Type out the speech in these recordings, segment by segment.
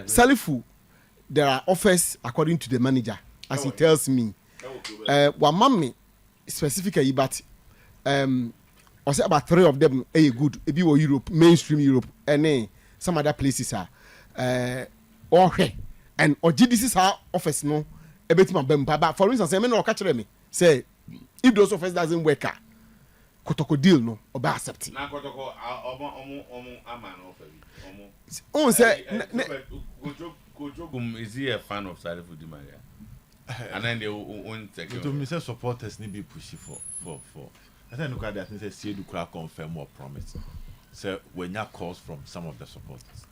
Salifu, there are offers according to the manager, as he tells me. One mommy specifically, but I say about 3 of them are good. Maybe Europe, mainstream Europe, and some other places are okay. And this is our offers no. But for instance, I mean, no catch me say if those offers doesn't work, Kotoko deal no, or by accepting. Now Kotoko, aman offer. Oh, say Kotoko is he a fan of Salifu Di Maria? And then they won't take to me, supporters need be pushy for. I think look at that and say, see, do confirm or promise. So when you calls from some of the supporters.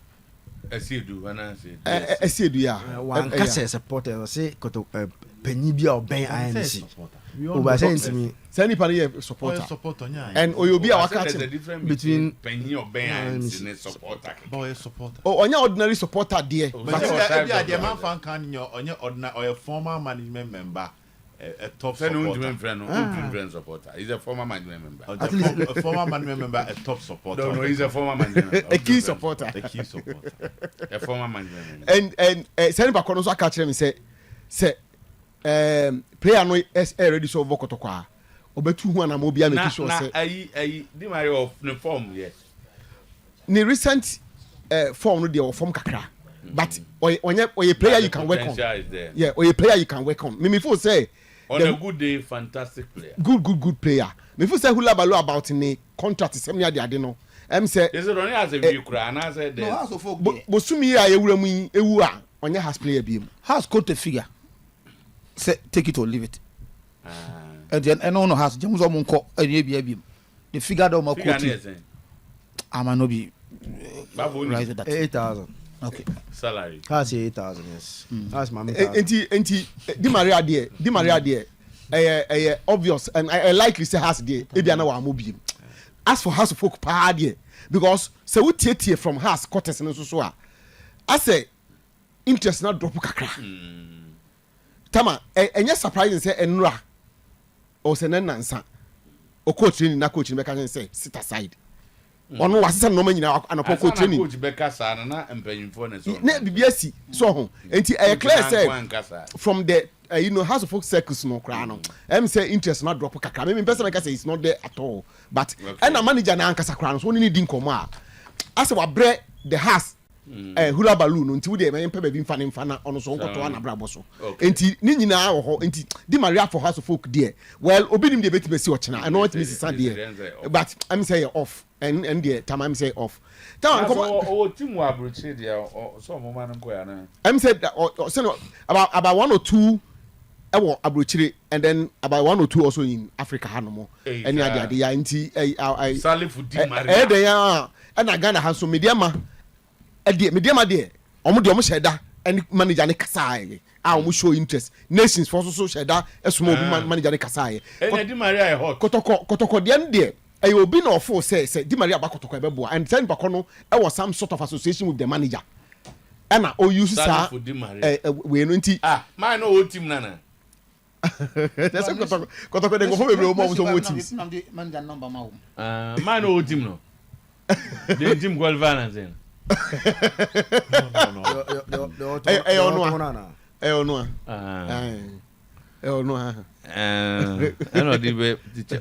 I see do, and I say, I see do, yeah. One catch a supporter, say, Penibia or Ben INC. Over saying to me, Send anybody supporter. And or you'll be our catch between Penny or Ben and supporter. Boy, supporter. Oh, on your ordinary supporter, dear. But the man fan can on your ordinary or a former management member. A top supporter. Supporter. He's a former management member. At least a former management member, a top supporter. No, he's a former management member. A key supporter. A key supporter. A former management member. And send back on also catch them and say player no is already so Kotoko. Obetu hu na mo bia make sure say. Ayi Di Maria of the form yes. Ni recent form no dey form kakra. But oye player you can work on. Yeah, oye player you can work on. Me feel say on a good day, fantastic player. Good player. Me feel say hula balo about in a contract is me ade no. Say is it only as a view cry and I said no, so folk. Bosumi ya ewura mu ewu a onye has player bi mu. Has quote a figure. Say take it or leave it. And then no has James Omunko and the figure do ma quote. Ama no be right that 8,000. Okay. Salary. That's 8,000, yes. That's my Enti Di Maria there. Obvious and I likely say has there. Ebi na wa mobi. As for house of folk pa there because say we tie from house quarters no so a. I say interest na drop kakra. Tama enye surprising say enra o say nansa. O coach training na coach make can say sit aside. Ono wasesa no ma nyina anopɔ coach training coach beka sa na empanyimfo na so na bibiasi so ho enti clear say from the house of folk circles no kra no say interest na drop kakra me person make say it's not there at all but and a manager na ankasa kra no so ni di nkomo a ase wa bre the house hula balloon no nti we dey me pɛ ba bi mfa na ono so nkoto na brabo so enti ni nyina wo ho enti Di Maria for house of folk there well obi nim dey betima si ochina I know what Mrs. Sandie but I'm say off and the time I'm say off time come team wa abrochi there so mo man nko ya na I'm said about 1 or 2 ewo abrochire and then about 1 or 2 also in Africa hanomo any ade ya enti Salifu Di Maria dey ya and Ghana ha so mediama mediama there omo de omo sheda and manager ne kasai omo show interest nations for so sheda esumo manager ne kasai and Di Maria hot Kotoko de there I will be no for say Di Maria Bakotoko ebebo and send bakono e was some sort of association with the manager and I use sir we no nti my no whole team nana that's Kotoko dey go home every mo so teams manager number ma my no whole team no the team go Valence no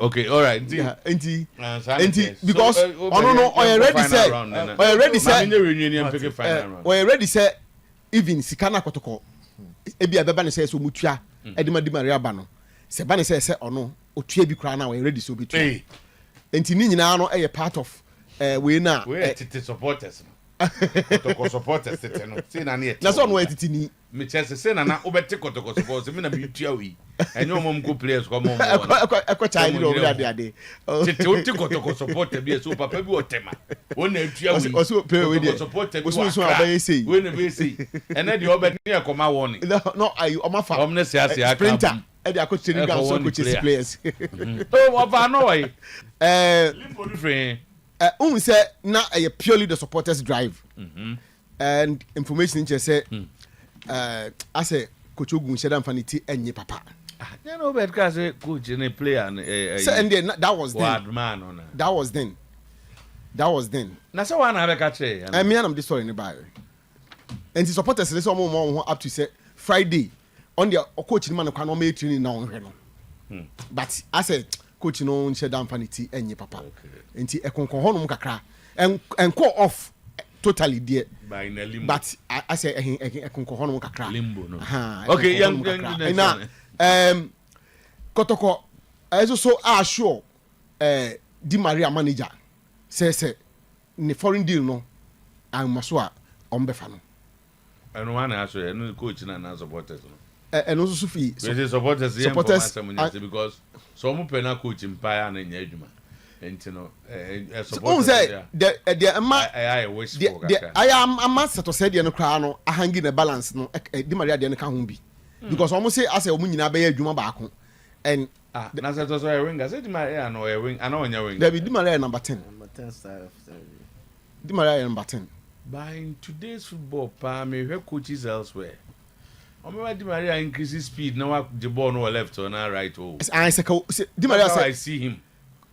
okay, all right. Because already said even Sikana Kotoko ebi abeba ne say so mutua edima Di Maria ba no se ba ne say ono otua bi kra na we ready so bitua enti ni nyina no part of we na we tete supporters Kotoko supporters tete no say na na na so no tete ni me chese say na obeti Kotoko supporters me na bi tua we enyo mom go players ko mom child no we ade tete oti Kotoko supporter bi so papa bi otema won na tua we also play we dey supporter bi so abaye say we na be say ene de obeti e ko ma won no ayi o ma fa omne sia aka sprinter e dey coach training ground so coach players oh oba no way limbo different say na purely the supporters drive and information in say I say coach Ogun sheda mfaniti enye papa you know bet ka say coach na player so and then that was then man on that was then na say one have ka che me and am this story in the Bible and the supporters say some up to say Friday on the coach man no kwano make training now no but I said coach no nche down panity enye papa enti ekonkon hono kakra and call off totally there but I say ekonkon hono kakra limbo no okay young Kotoko also sure Di Maria manager say ne foreign deal no amaso a ombefa no eno wan aso eno coach na supporters no eno so fi supporters because so mo pena coach empire na nya adwuma enti no supporters say the ama I wish for I am master to say the no kra no ahangi na balance no Di Maria de no ka ho bi because almost say as omo nyina be adwuma baako and na say to so a winger say Di Maria no a wing ana onya wing there be Di Maria number 10 style of Di Maria number 10 but in today's football me hear coaches elsewhere Di Maria increases speed now the ball no left or now right I say Di Maria say I see him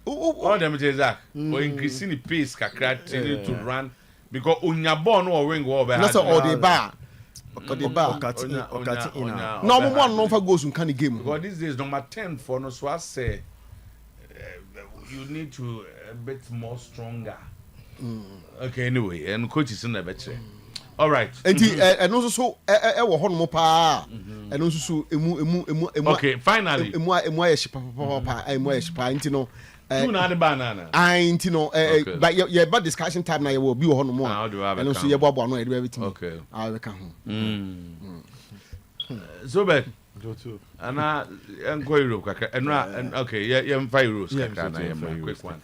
all them say that or increasing the pace kakra to run because onya ball no wing go be that's all the bar no no for goals in kind of game because these days number 10 for no so I say you need to a bit more stronger okay anyway and coach is in the better all right and also so e wo hono mo pa and also so emu okay finally emu shipa emu shipa nti no two na the banana nti no but your bad discussion time na you will be hono mo and also your bobo no everything okay I will come so bad go to ana enko Europe kaka and okay yeah 5 euros kaka na quick one